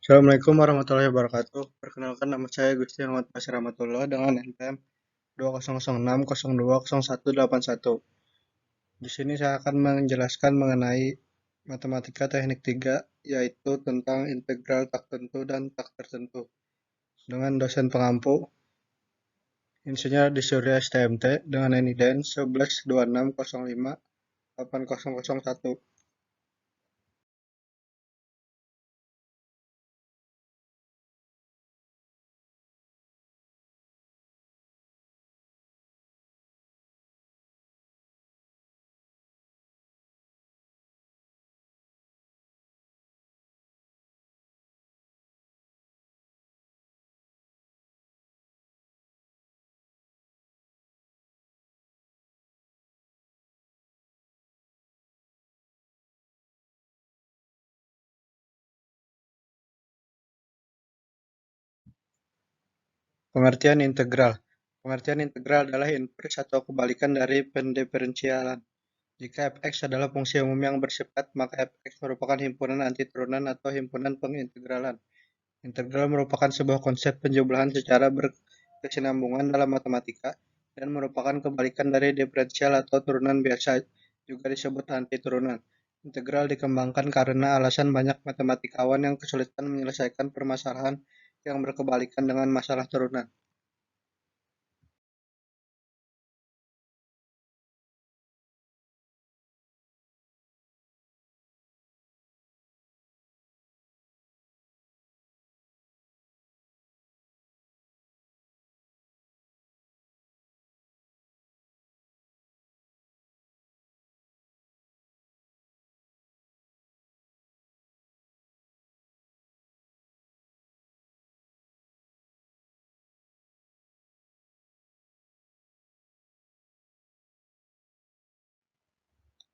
Assalamualaikum warahmatullahi wabarakatuh. Perkenalkan nama saya Gusti Ahmad Pasir Rahmatullah dengan NPM 200660200181. Di sini saya akan menjelaskan mengenai matematika teknik 3, yaitu tentang integral tak tentu dan tak tertentu. Dengan dosen pengampu, Insinyur di Surya STMT dengan NIDN 1126058001. Pengertian integral. Pengertian integral adalah inverse atau kebalikan dari pendiferensialan. Jika f(x) adalah fungsi umum yang bersifat, maka f(x) merupakan himpunan antiturunan atau himpunan pengintegralan. Integral merupakan sebuah konsep penjumlahan secara berkesinambungan dalam matematika dan merupakan kebalikan dari diferensial atau turunan biasa, juga disebut antiturunan. Integral dikembangkan karena alasan banyak matematikawan yang kesulitan menyelesaikan permasalahan yang berkebalikan dengan masalah turunan.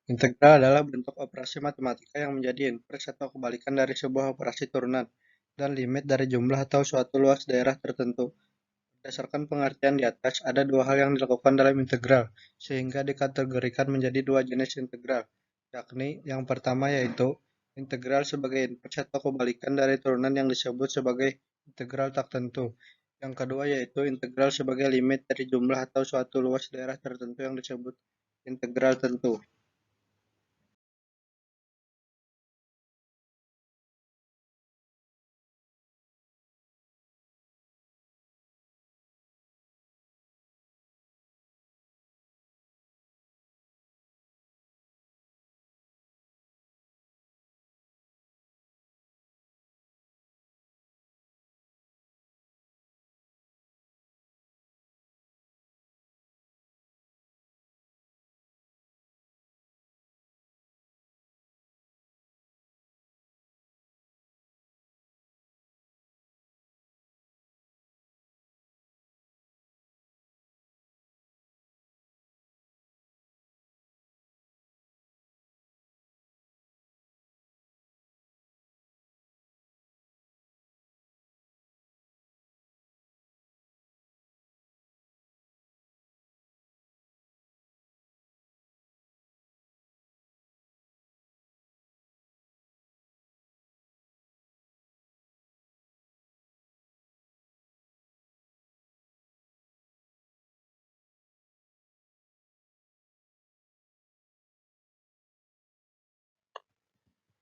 Integral adalah bentuk operasi matematika yang menjadi inverse atau kebalikan dari sebuah operasi turunan dan limit dari jumlah atau suatu luas daerah tertentu. Berdasarkan pengertian di atas, ada dua hal yang dilakukan dalam integral, sehingga dikategorikan menjadi dua jenis integral, yakni yang pertama yaitu integral sebagai inverse atau kebalikan dari turunan yang disebut sebagai integral tak tentu. Yang kedua yaitu integral sebagai limit dari jumlah atau suatu luas daerah tertentu yang disebut integral tentu.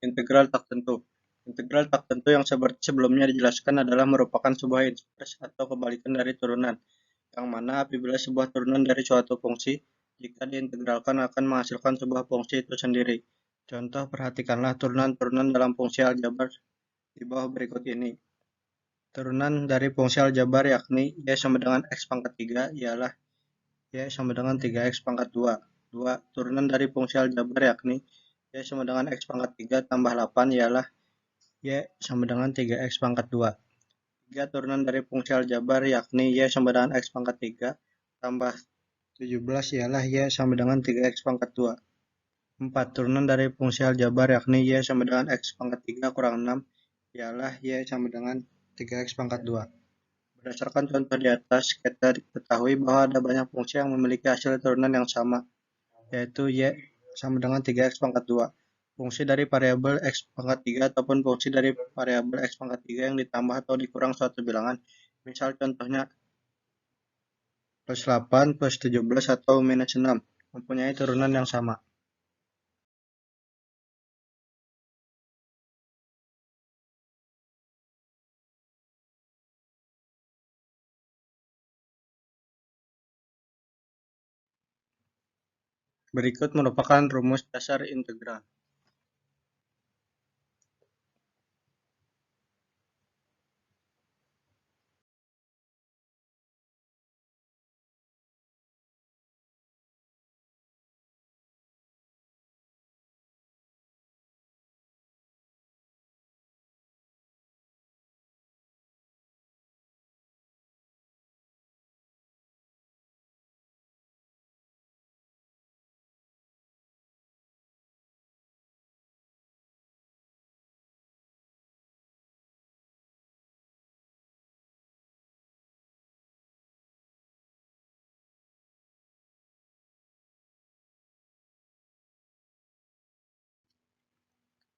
Integral tak tentu. Integral tak tentu yang seperti sebelumnya dijelaskan adalah merupakan sebuah inverse atau kebalikan dari turunan, yang mana apabila sebuah turunan dari suatu fungsi, jika diintegralkan akan menghasilkan sebuah fungsi itu sendiri. Contoh, perhatikanlah turunan-turunan dalam fungsi aljabar di bawah berikut ini. Turunan dari fungsi aljabar yakni y sama dengan x pangkat 3 ialah y sama dengan 3x pangkat 2. 2. Turunan dari fungsi aljabar yakni y sama dengan x pangkat 3 tambah 8 ialah y sama dengan 3x pangkat 2. 3. Turunan dari fungsi aljabar yakni y sama dengan x pangkat 3 tambah 17 ialah y sama dengan 3x pangkat 2. 4. Turunan dari fungsi aljabar yakni y sama dengan x pangkat 3 kurang 6 ialah y sama dengan 3x pangkat 2. Berdasarkan contoh di atas, kita ketahui bahwa ada banyak fungsi yang memiliki hasil turunan yang sama, yaitu y sama dengan 3x pangkat 2. fungsi dari variabel x pangkat 3 ataupun fungsi dari variabel x pangkat 3 yang ditambah atau dikurang suatu bilangan. Misal contohnya plus 8, plus 17, atau minus 6, mempunyai turunan yang sama. Berikut merupakan rumus dasar integral.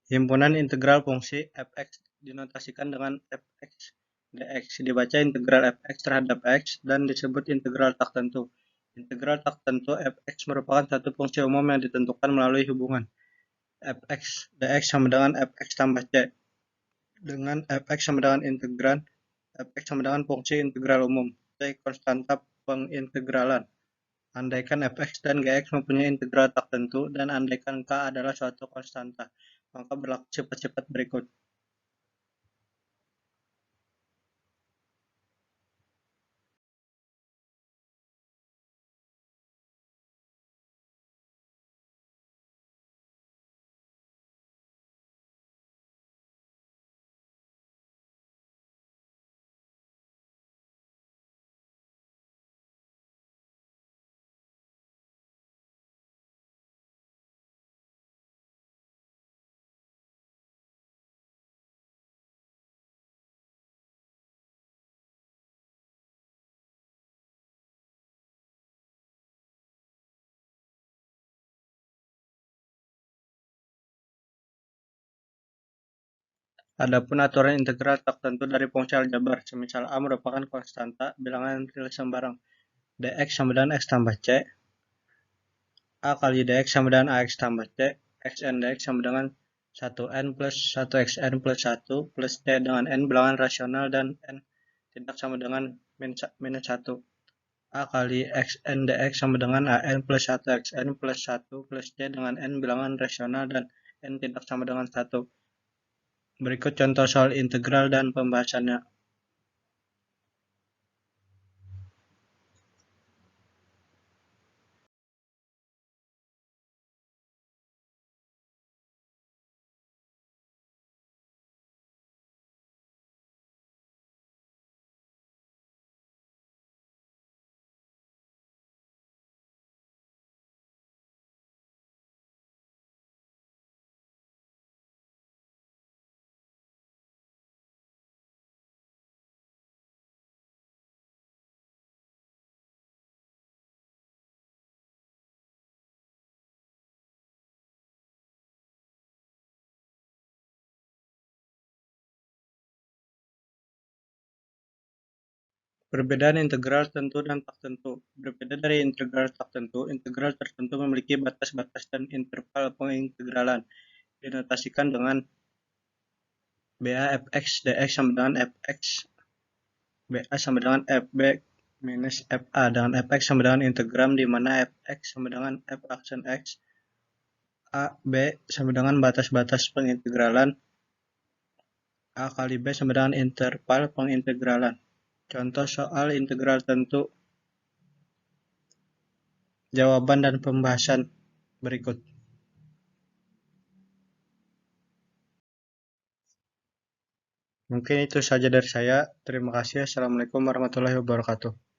Himpunan integral fungsi f(x) dinotasikan dengan f(x) dx, dibaca integral f(x) terhadap x, dan disebut integral tak tentu. Integral tak tentu f(x) merupakan satu fungsi umum yang ditentukan melalui hubungan f(x) dx sama dengan f(x) tambah c, dengan f(x) sama dengan integran f(x) sama dengan fungsi integral umum, c konstanta pengintegralan. Andaikan f(x) dan gx mempunyai integral tak tentu, dan andaikan k adalah suatu konstanta, maka berlaku sifat-sifat berikut. Adapun aturan integral tak tentu dari fungsi aljabar, semisal A merupakan konstanta bilangan real sembarang, dx sama dengan x tambah c, A kali dx sama dengan ax tambah c, xn dx sama dengan 1n plus 1xn plus 1 plus c dengan n bilangan rasional dan n tidak sama dengan minus 1. A kali xn dx sama dengan an plus 1xn plus 1 plus c dengan n bilangan rasional dan n tidak sama dengan 1. Berikut contoh soal integral dan pembahasannya. Perbedaan integral tentu dan tak tentu. Berbeda dari integral tak tentu, integral tertentu memiliki batas-batas dan interval pengintegralan. Dinotasikan dengan BA fx dx sama dengan fx BA sama dengan fb minus fa, dengan fx sama dengan integram, di mana fx sama dengan f aksen x, a b sama dengan batas-batas pengintegralan, a kali b sama dengan interval pengintegralan. Contoh soal integral tentu, jawaban dan pembahasan berikut. Mungkin itu saja dari saya. Terima kasih. Assalamualaikum warahmatullahi wabarakatuh.